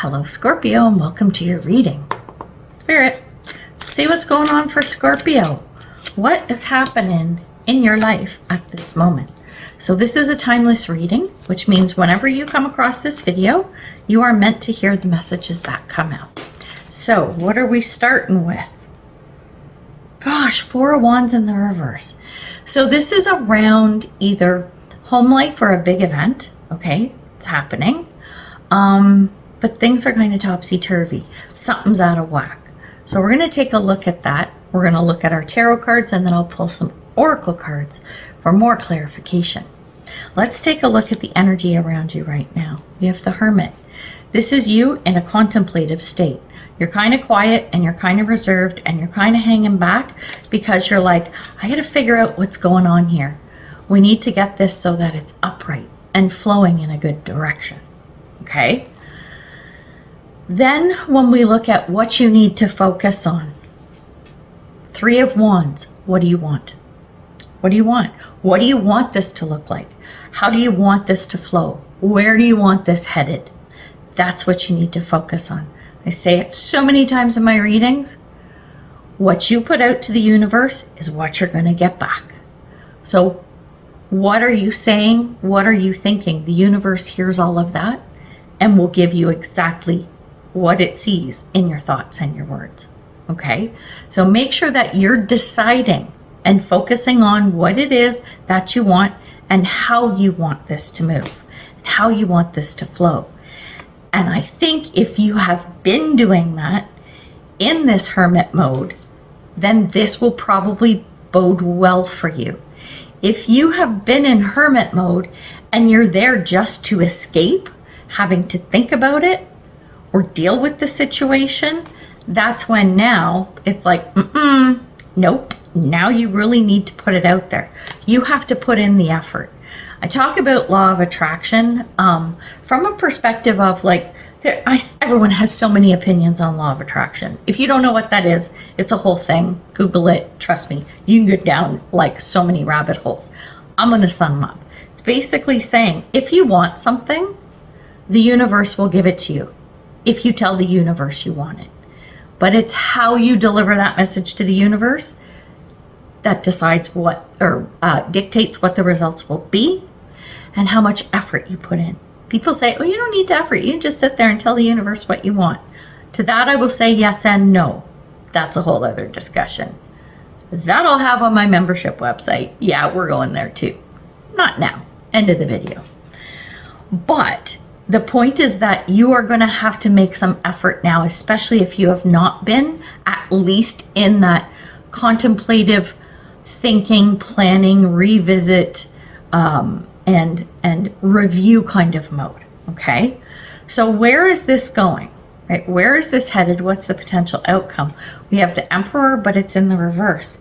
Hello Scorpio, and welcome to your reading. Spirit, let's see what's going on for Scorpio. What is happening in your life at this moment? So this is a timeless reading, which means whenever you come across this video, you are meant to hear the messages that come out. So what are we starting with? Gosh, Four of Wands in the reverse. So this is around either home life or a big event. Okay, it's happening. But things are kind of topsy-turvy. Something's out of whack. So we're going to take a look at that. We're going to look at our tarot cards, and then I'll pull some oracle cards for more clarification. Let's take a look at the energy around you right now. We have the Hermit. This is you in a contemplative state. You're kind of quiet and you're kind of reserved and you're kind of hanging back because you're like, I got to figure out what's going on here. We need to get this so that it's upright and flowing in a good direction. Okay? Then when we look at what you need to focus on, Three of Wands, what do you want? What do you want? What do you want this to look like? How do you want this to flow? Where do you want this headed? That's what you need to focus on. I say it so many times in my readings. What you put out to the universe is what you're going to get back. So what are you saying? What are you thinking? The universe hears all of that and will give you exactly what it sees in your thoughts and your words. Okay? So make sure that you're deciding and focusing on what it is that you want and how you want this to move, how you want this to flow. And I think if you have been doing that in this hermit mode, then this will probably bode well for you. If you have been in hermit mode and you're there just to escape having to think about it or deal with the situation, that's when now it's like, nope, now you really need to put it out there. You have to put in the effort. I talk about law of attraction from a perspective of like, everyone has so many opinions on law of attraction. If you don't know what that is, it's a whole thing. Google it. Trust me, you can go down like so many rabbit holes. I'm going to sum up. It's basically saying if you want something, the universe will give it to you if you tell the universe you want it. But it's how you deliver that message to the universe that decides what, or dictates what the results will be and how much effort you put in. People say, oh, you don't need to effort. You can just sit there and tell the universe what you want. To that, I will say yes and no. That's a whole other discussion. That I'll have on my membership website. Yeah, we're going there too. Not now. End of the video. But the point is that you are going to have to make some effort now, especially if you have not been at least in that contemplative thinking, planning, revisit, and review kind of mode. Okay. So where is this going? Right? Where is this headed? What's the potential outcome? We have the Emperor, but it's in the reverse.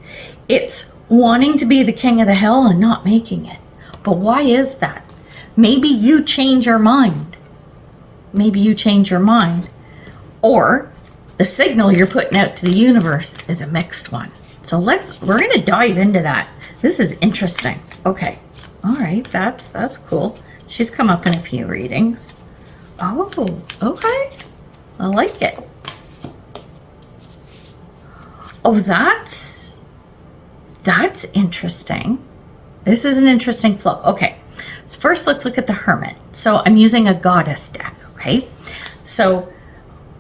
It's wanting to be the king of the hill and not making it. But why is that? Maybe you change your mind. Maybe you change your mind. Or the signal you're putting out to the universe is a mixed one. So we're going to dive into that. This is interesting. Okay. All right. That's cool. She's come up in a few readings. Oh, okay. I like it. Oh, that's interesting. This is an interesting flow. Okay. So first, let's look at the Hermit. So I'm using a goddess deck, okay? So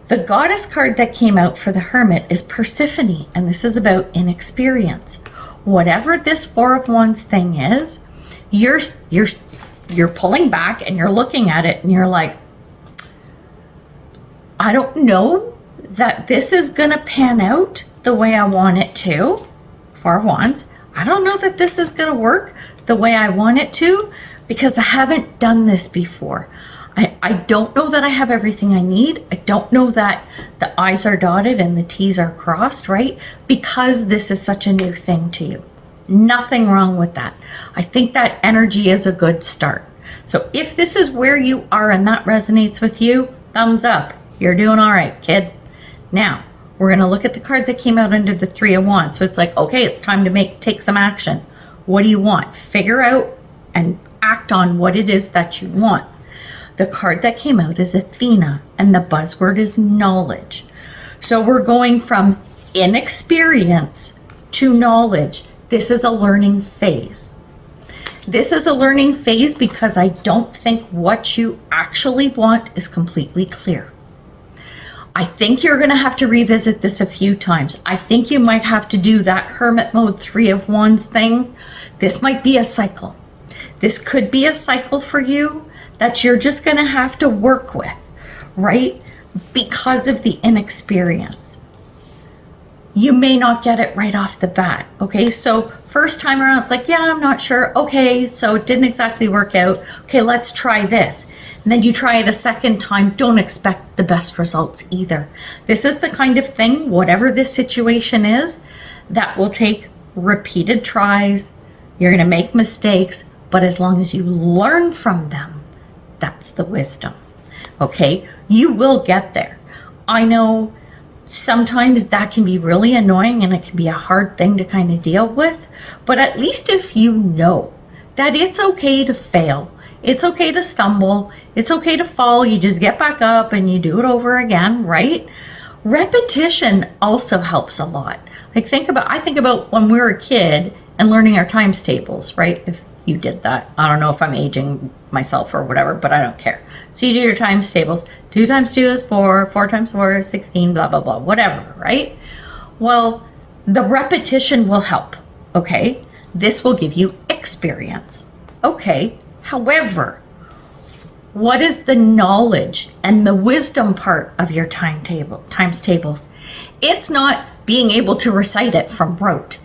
the goddess card that came out for the Hermit is Persephone, and this is about inexperience. Whatever this Four of Wands thing is, you're pulling back and you're looking at it and you're like, I don't know that this is going to pan out the way I want it to. Four of Wands. I don't know that this is going to work the way I want it to, because I haven't done this before. I don't know that I have everything I need. I don't know that the I's are dotted and the T's are crossed, right? Because this is such a new thing to you. Nothing wrong with that. I think that energy is a good start. So if this is where you are and that resonates with you, thumbs up. You're doing all right, kid. Now, we're going to look at the card that came out under the Three of Wands. So it's like, okay, it's time to take some action. What do you want? Figure out and act on what it is that you want. The card that came out is Athena, and the buzzword is knowledge. So we're going from inexperience to knowledge. This is a learning phase. This is a learning phase because I don't think what you actually want is completely clear. I think you're going to have to revisit this a few times. I think you might have to do that hermit mode 3 of wands thing. This might be a cycle. This could be a cycle for you that you're just going to have to work with, right? Because of the inexperience. You may not get it right off the bat, okay? So first time around, it's like, yeah, I'm not sure. Okay, so it didn't exactly work out. Okay, let's try this. And then you try it a second time. Don't expect the best results either. This is the kind of thing, whatever this situation is, that will take repeated tries. You're going to make mistakes, but as long as you learn from them, that's the wisdom, okay? You will get there. I know sometimes that can be really annoying and it can be a hard thing to kind of deal with, but at least if you know that it's okay to fail, it's okay to stumble, it's okay to fall, you just get back up and you do it over again, right? Repetition also helps a lot. Like I think about when we were a kid and learning our times tables, right? If you did that. I don't know if I'm aging myself or whatever, but I don't care. So you do your times tables. 2 times 2 is 4, 4 times 4 is 16, blah, blah, blah, whatever, right? Well, the repetition will help, okay? This will give you experience, okay? However, what is the knowledge and the wisdom part of your times tables? It's not being able to recite it from rote.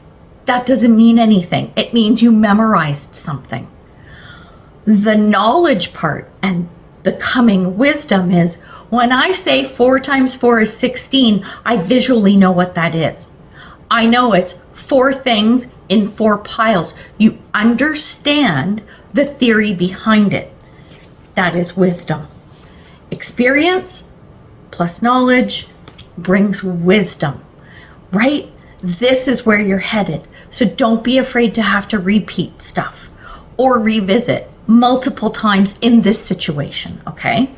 That doesn't mean anything. It means you memorized something. The knowledge part and the coming wisdom is when I say 4 times 4 is 16, I visually know what that is. I know it's 4 things in 4 piles. You understand the theory behind it. That is wisdom. Experience plus knowledge brings wisdom, right? This is where you're headed. So don't be afraid to have to repeat stuff or revisit multiple times in this situation, okay?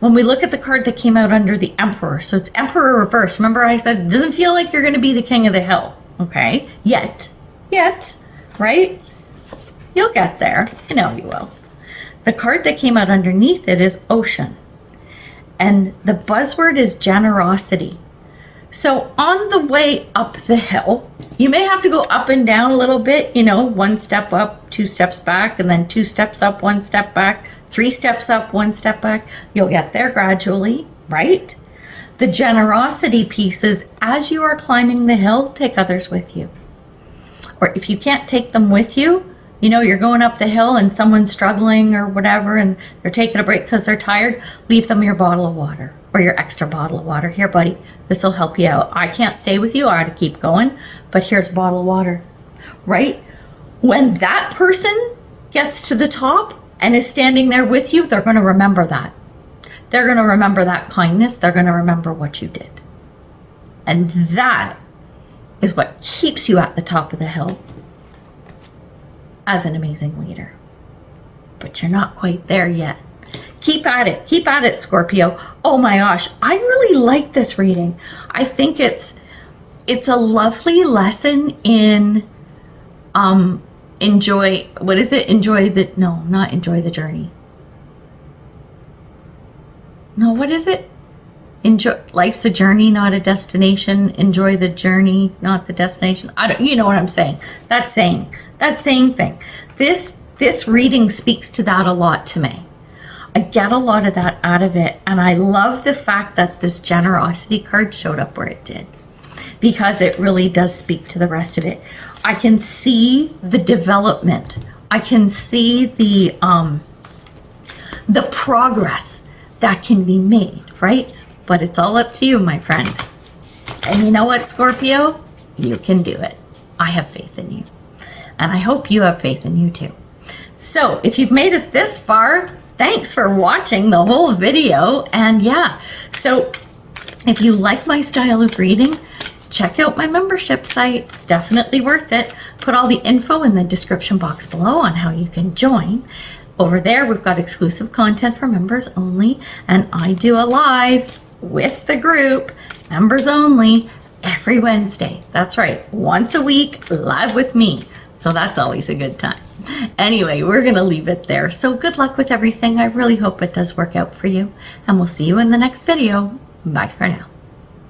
When we look at the card that came out under the Emperor, so it's Emperor reverse. Remember I said it doesn't feel like you're going to be the king of the hill, okay? Yet, right? You'll get there. I know you will. The card that came out underneath it is Ocean. And the buzzword is generosity. So on the way up the hill, you may have to go up and down a little bit, 1 step up, 2 steps back, and then 2 steps up, 1 step back, 3 steps up, 1 step back. You'll get there gradually, right? The generosity piece is as you are climbing the hill, take others with you. Or if you can't take them with you, you're going up the hill and someone's struggling or whatever, and they're taking a break because they're tired, leave them your bottle of water or your extra bottle of water. Here, buddy, this will help you out. I can't stay with you. I got to keep going, but here's a bottle of water, right? When that person gets to the top and is standing there with you, they're going to remember that. They're going to remember that kindness. They're going to remember what you did. And that is what keeps you at the top of the hill as an amazing leader. But you're not quite there yet. Keep at it, Scorpio. Oh my gosh, I really like this reading. I think it's a lovely lesson in enjoy the journey. No, what is it? Enjoy, life's a journey, not a destination. Enjoy the journey, not the destination. You know what I'm saying. That saying thing. This reading speaks to that a lot to me. I get a lot of that out of it, and I love the fact that this generosity card showed up where it did, because it really does speak to the rest of it. I can see the development. I can see the progress that can be made, right? But it's all up to you, my friend. And you know what, Scorpio? You can do it. I have faith in you. And I hope you have faith in you too. So if you've made it this far, thanks for watching the whole video. And yeah, so if you like my style of reading, check out my membership site. It's definitely worth it. Put all the info in the description box below on how you can join. Over there, we've got exclusive content for members only, and I do a live with the group, members only, every Wednesday. That's right, once a week, live with me. So that's always a good time. Anyway, we're going to leave it there. So good luck with everything. I really hope it does work out for you, and we'll see you in the next video. Bye for now.